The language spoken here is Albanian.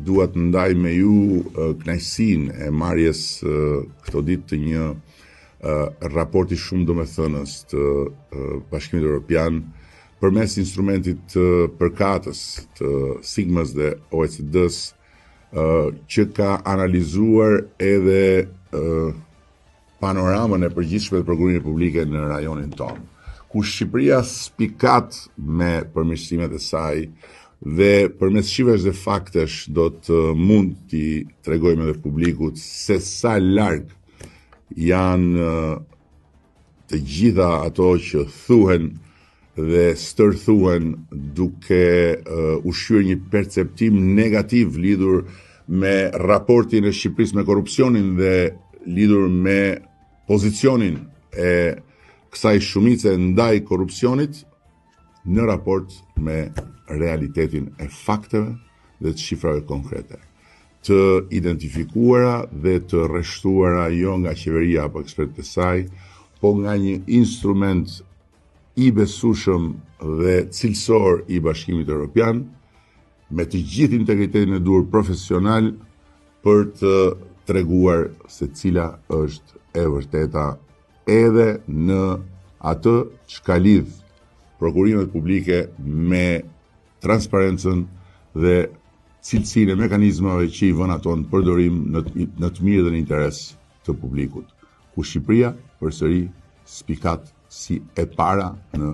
dua të ndaj me ju kënaqësinë e marrjes këto ditë të një raporti shumë domethënës të Bashkimit Evropian përmes instrumentit të përkatës të Sigmas dhe OECD-s që ka analizuar edhe panoramën e përgjithshme të prokurimit publike në rajonin tonë, ku Shqipëria spikat me përmirësimet e saj dhe përmes shifrash dhe faktesh do të mund t'i tregojmë edhe publikut se sa larg janë të gjitha ato që thuhen dhe stërthuhen duke ushqyer një perceptim negativ lidhur me raportin e Shqipërisë me korrupsionin dhe lidhur me pozicionin e kësaj shumice ndaj korrupsionit në raport me realitetin e fakteve dhe të shifrave konkrete, të identifikuara dhe të rreshtuara jo nga qeveria apo ekspertët e saj, po nga një instrument i besueshëm dhe cilësor i Bashkimit Evropian, me të gjithë integritetin e duhur profesional për të treguar se cila është e vërteta edhe në atë çka lidh prokurimet publike me transparencën dhe cilësinë e mekanizmave që i vën ato në përdorim në të mirë dhe në interes të publikut, ku Shqipëria përsëri spikat si e para në